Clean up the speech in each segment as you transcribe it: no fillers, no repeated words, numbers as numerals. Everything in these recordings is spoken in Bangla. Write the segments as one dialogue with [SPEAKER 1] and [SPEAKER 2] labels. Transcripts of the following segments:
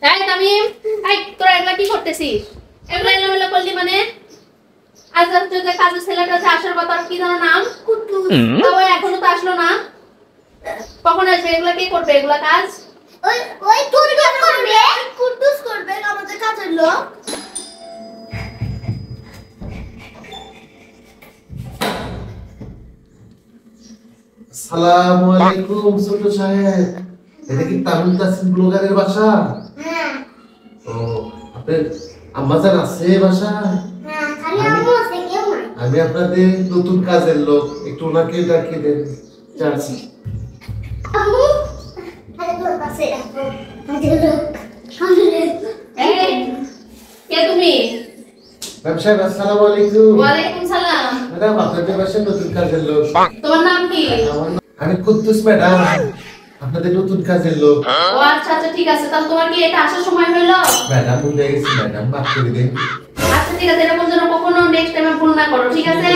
[SPEAKER 1] এই তামিম, এই তোরা এগুলা কি করতেছিস? এগুলা এলোমেলো করলি মানে? আজ যে কাজের ছেলেটা যে আসার কথা কি জানো নাম? কুদ্দুস। তাও এখনো তো আসলো না। কখন আসবে? এগুলা কে করবে এগুলা কাজ?
[SPEAKER 2] ওই কুদ্দুস করবে। কুদ্দুস করবে আমাদের কাজের লোক।
[SPEAKER 3] আসসালামু আলাইকুম ছোট সাহেব, এটা কি তামিম তাসিম ব্লগারের বাসা?
[SPEAKER 2] হ্যাঁ
[SPEAKER 3] ও, আপনার আম্মাজান আছে বাসায়?
[SPEAKER 2] হ্যাঁ, খালি আম্মু আছে, কেউ নাই।
[SPEAKER 3] আমি আপনাদের নতুন কাজের লোক, একটু ওনাকে ডাকিয়ে দেন। যাচ্ছি।
[SPEAKER 2] আম্মু আরে তোর কাছে আসো, কাজের লোক।
[SPEAKER 1] এই কে তুমি?
[SPEAKER 3] ম্যাম সাহেব আসসালামু আলাইকুম।
[SPEAKER 1] ওয়ালাইকুম সালাম।
[SPEAKER 3] ম্যাডাম আপনাদের বাসায় নতুন কাজের লোক।
[SPEAKER 1] তোমার নাম কি?
[SPEAKER 3] আমি কুদ্দুস ম্যাডাম, আপনাদের নতুন কাজের লোক।
[SPEAKER 1] ও আচ্ছা আচ্ছা ঠিক আছে। তাহলে তোমার কি এটা আসার সময় হলো?
[SPEAKER 3] ম্যাডাম ভুলে গেছি ম্যাডাম, মাফ করে দিন।
[SPEAKER 1] আচ্ছা ঠিক আছে, এরকম যেন কখনো নেক্সট টাইমে ভুল না করো, ঠিক আছে?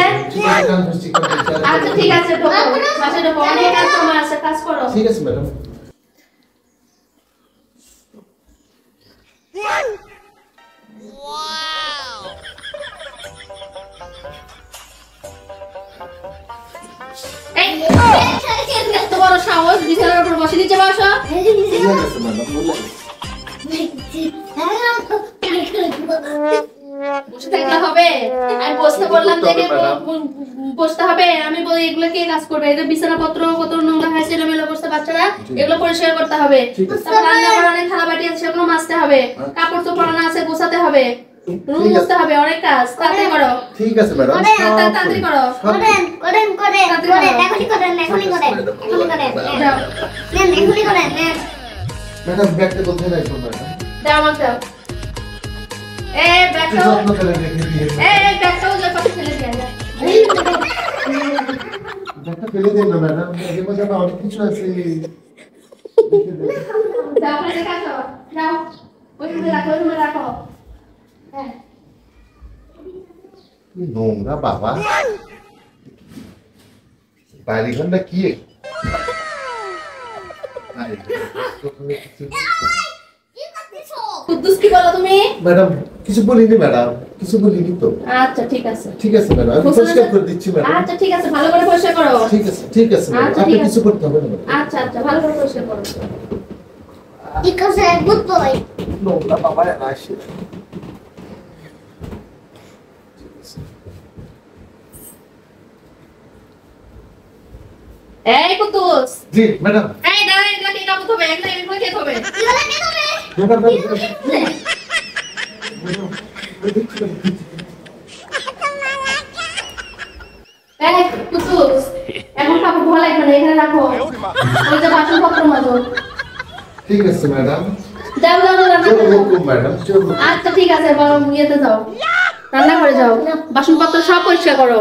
[SPEAKER 1] আচ্ছা ঠিক আছে, ঢোকো বাসায় ঢোকো, অনেক কাজ তোমার আছে, কাজ করো।
[SPEAKER 3] ঠিক আছে ম্যাডাম।
[SPEAKER 1] এই এত বড় সাহস, বিছানার উপর বসে নিচে বসো।
[SPEAKER 3] ঠিক আছে ম্যাডাম, ভুলে গেছি।
[SPEAKER 1] বসে থাকলে হবে? আমি বসতে বললাম দেখে বসতে হবে? আমি বলি এগুলো কে কাজ করবে? এটা বিছানাপত্র কত নোংরা হয়েছে, এলোমেলো করছে বাচ্চারা, এগুলো পরিষ্কার করতে হবে। তারপর রান্না করার অনেক থালা বাটি আছে, সেগুলো মাজতে হবে। কাপড় তো পরানো আছে, গোছাতে হবে। রুম মুছতে হবে, অনেক কাজ। তাড়াতাড়ি করো।
[SPEAKER 3] ঠিক আছে ম্যাডাম,
[SPEAKER 1] তাড়াতাড়ি করো।
[SPEAKER 2] করেন এখনই করেন
[SPEAKER 1] যাও
[SPEAKER 2] এখনই করেন।
[SPEAKER 3] ম্যাডাম ব্যাগটা কোথায় রাখবো ম্যাডাম?
[SPEAKER 1] দাও আমাকে দাও। এই ব্যাগটাও,
[SPEAKER 3] যত্ন করে রেখে দিয়ে।
[SPEAKER 1] এই ব্যাগটাও যে পাশে ফেলে দিয়ে যা।
[SPEAKER 3] ব্যাগটা ফেলে দিন না ম্যাডাম, এর মধ্যে আবার অনেক কিছু আছে।
[SPEAKER 1] যাও ফেলে রাখো, যাও ওই রুমে রাখো, ওই রুমে রাখো। হ্যাঁ
[SPEAKER 3] কি নোংরা বাবা, বাইরে ঘন্টা কি?
[SPEAKER 1] কুদ্দুস কি বলো তুমি?
[SPEAKER 3] ম্যাডাম কিছু বলিনি ম্যাডাম, কিছু বলিনি তো।
[SPEAKER 1] আচ্ছা ঠিক আছে,
[SPEAKER 3] ঠিক আছে ম্যাডাম, আমি পরিষ্কার করে দিচ্ছি ম্যাডাম।
[SPEAKER 1] আচ্ছা ঠিক আছে, ভালো করে পরিষ্কার করো।
[SPEAKER 3] ঠিক আছে ম্যাডাম,
[SPEAKER 1] আচ্ছা,
[SPEAKER 3] আপনি
[SPEAKER 1] ঠিক আছে।
[SPEAKER 3] কিছু করতে হবে না ম্যাডাম।
[SPEAKER 1] আচ্ছা আচ্ছা, ভালো করে পরিষ্কার করো।
[SPEAKER 2] ঠিক আছে গুড বয়।
[SPEAKER 3] নোংরা বাবা আসে।
[SPEAKER 1] এই কুদ্দুস,
[SPEAKER 3] জি ম্যাডাম।
[SPEAKER 1] এই দাঁড়া, এগুলা কে কাপড় ধোবে? এগুলা কে ধোবে?
[SPEAKER 3] ম্যাডাম
[SPEAKER 1] এই কুদ্দুস, এখন কাপড় ধোয়া লাগবে না, এখানে রাখো। ওই যে বাসনপত্র মাজো।
[SPEAKER 3] ঠিক আছে ম্যাডাম।
[SPEAKER 1] যাও যাও যাও, রান্না করো।
[SPEAKER 3] চলো ম্যাডাম, চলো।
[SPEAKER 1] আচ্ছা ঠিক আছে, বরং ইয়েতে যাও, রান্না করে যাও, বাসনপত্র সব পরিষ্কার করো,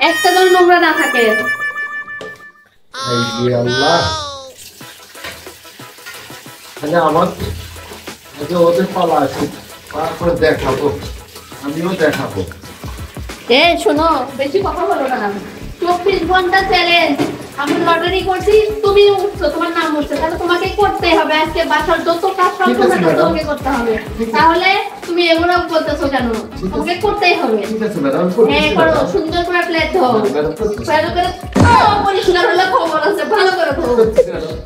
[SPEAKER 1] একটা যেন নোংরা না থাকে।
[SPEAKER 3] এই যে আল্লাহ, আগে আমার আগে ওদের পালা আছে, তারপরে দেখাবো, আমিও দেখাবো।
[SPEAKER 1] এই শোনো, বেশি কথা বলো না। 24 ঘন্টা চ্যালেঞ্জ, আমি লটারি করছি, তুমি উঠছো, তোমার নাম উঠছে, তাহলে তোমাকে করতেই হবে। আজকে বাসার যত কাজ সব
[SPEAKER 3] ঠিক আছে,
[SPEAKER 1] তোমাকে
[SPEAKER 3] ম্যাডাম।
[SPEAKER 1] তোমাকে করতে হবে।
[SPEAKER 3] ঠিক আছে।
[SPEAKER 1] তাহলে তুমি এগুলো বলতেছো কেন? তোমাকে করতেই হবে।
[SPEAKER 3] ঠিক আছে ম্যাডাম, আমি করতেছি
[SPEAKER 1] হ্যাঁ করো,
[SPEAKER 3] ম্যাডাম।
[SPEAKER 1] সুন্দর করে প্লেট ধো,
[SPEAKER 3] ম্যাডাম করতেছি।
[SPEAKER 1] ভালো করে পরিষ্কার হলে খবর আছে, ভালো করে ধো।
[SPEAKER 3] করতেছি ম্যাডাম।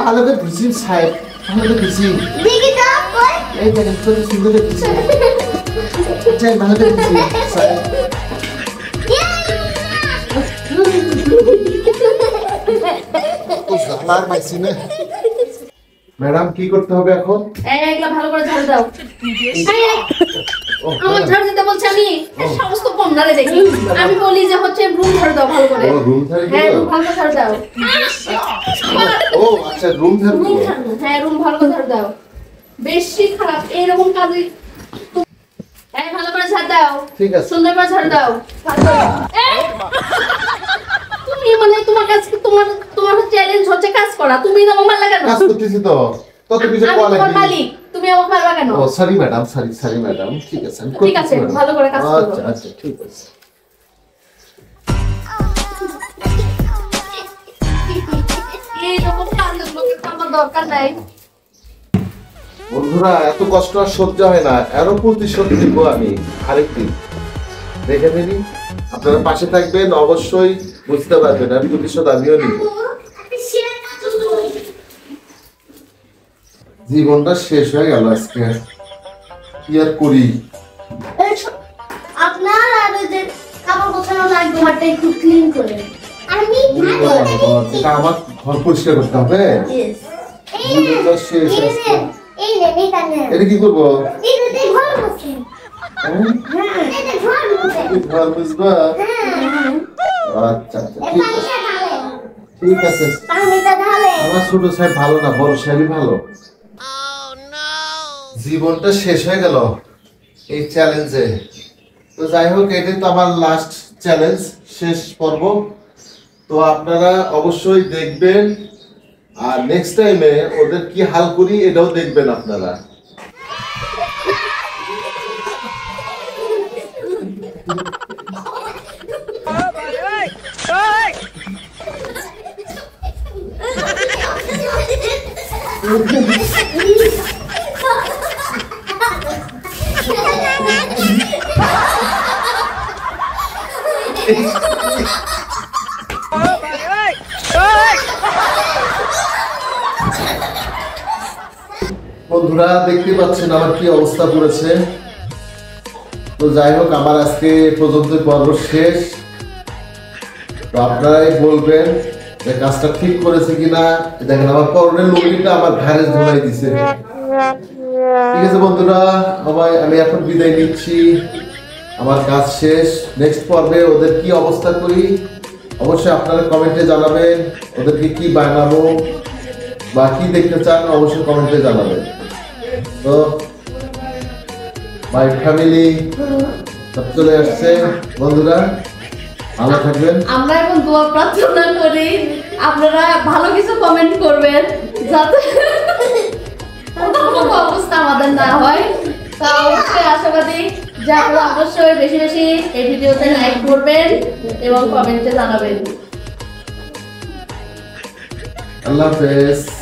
[SPEAKER 3] ভালো করে বুঝি সাহেব, ভালো করে বুঝি। এই দেখেন কত সুন্দর বুঝি। চাই ভালো করে বুঝি সাহেব। জ্বালার পাইছি না। ম্যাডাম কি করতে হবে এখন?
[SPEAKER 1] এগুলা ভালো করে ঝাড় দাও। আমার ঝাড়ু দিতে বলছে আমি সমস্ত কমনারে দেখি আমি বলি যে হচ্ছে রুম ঝাড়ু দাও ভালো করে
[SPEAKER 3] রুম ঝাড়ু
[SPEAKER 1] হ্যাঁ রুম ভালো করে ঝাড়ু দাও
[SPEAKER 3] ও আচ্ছা রুম ঝাড়ু
[SPEAKER 1] হ্যাঁ রুম ভালো করে ঝাড়ু দাও বেশি খারাপ এইরকম কাজে এই ভালো করে ঝাড়ু দাও
[SPEAKER 3] ঠিক আছে
[SPEAKER 1] সুন্দর করে ঝাড়ু দাও তুমি মানে তোমার কাছে তোমার চ্যালেঞ্জ হচ্ছে কাজ করা তুমি না মোবাইল লাগানো
[SPEAKER 3] কাজ করতেছি তো তত কিছু
[SPEAKER 1] আমি
[SPEAKER 3] করা
[SPEAKER 1] তোমার
[SPEAKER 3] লাগবে
[SPEAKER 1] মালিক তুমি আমাকে মারবা কেন
[SPEAKER 3] ও সরি ম্যাডাম সরি ম্যাডাম ঠিক আছে আমি
[SPEAKER 1] ঠিক আছে
[SPEAKER 3] করতেছি,
[SPEAKER 1] ভালো করে কাজ
[SPEAKER 3] madam।
[SPEAKER 1] করো
[SPEAKER 3] আচ্ছা আচ্ছা ঠিক আছে
[SPEAKER 1] এইরকম কাজের লোকের তো আমার দরকার নাই
[SPEAKER 3] বন্ধুরা এত কষ্ট আর সহ্য হয় না আরো প্রতিশোধ নিব আমি আরেকদিন দেখে নিবি আপনারা পাশে থাকবেন অবশ্যই বুঝতে পারবেন আর প্রতিশোধ আমিও নিব জীবনটা শেষ হয়ে গেল আজকে কি আর করি
[SPEAKER 2] আপনার আর ওই যে কাপড় গোছানো লাগবে ঘরটা একটু ক্লিন করে আমি
[SPEAKER 3] এটা আমার ঘর পরিষ্কার করতে হবে জীবনটা শেষ আজকে
[SPEAKER 2] এই নে এটা নে
[SPEAKER 3] এটা কি করবো
[SPEAKER 2] এই ঘর মুছে
[SPEAKER 3] হ্যাঁ?
[SPEAKER 2] হ্যাঁ এটা ঘর মুছে
[SPEAKER 3] এই ঘর বুঝবা
[SPEAKER 2] হ্যাঁ
[SPEAKER 3] আচ্ছা আচ্ছা
[SPEAKER 2] এই পানিটা ঢালে
[SPEAKER 3] ঠিক আছে
[SPEAKER 2] পানিটা ঢালে
[SPEAKER 3] আমার ছোট সাহেব ভালো না বড় সাহেবই ভালো জীবনটা শেষ হয়ে গেল এই চ্যালেঞ্জে তো যাই হোক এটাই তো আমার লাস্ট চ্যালেঞ্জ শেষ পর্ব তো আপনারা অবশ্যই দেখবেন আর নেক্সট টাইমে ওদের কি হাল করি এটাও দেখবেন আপনারা বন্ধুরা দেখতে পাচ্ছেন আমার কি অবস্থা করেছে তো যাই হোক আমার আজকে পর্যন্ত পর্ব শেষ তো আপনারাই বলবেন যে কাজটা ঠিক করেছে কিনা দেখেন আমার পরনের লুঙ্গিটা আমার ঘাড়ে ঝুলাই দিছে ঠিক আছে বন্ধুরা আমি এখন বিদায় নিচ্ছি আমার কাজ শেষ নেক্সট পর্বে ওদের কি অবস্থা করি অবশ্যই আপনারা কমেন্টে জানাবেন ওদেরকে কি বানাবো বা কি দেখতে চান অবশ্যই কমেন্টে জানাবেন তো মাই ফ্যামিলি সব চলে আসছে বন্ধুরা ভালো থাকবেন
[SPEAKER 1] আমরা এখন দোয়া প্রার্থনা করি আপনারা ভালো কিছু কমেন্ট করবেন যাতে কোনো অবস্থা আমাদের না হয় তো অবশ্যই আশাবাদী যে আপনারা অবশ্যই বেশি বেশি এই ভিডিওতে লাইক করবেন এবং কমেন্টে জানাবেন
[SPEAKER 3] আল্লাহ হাফেজ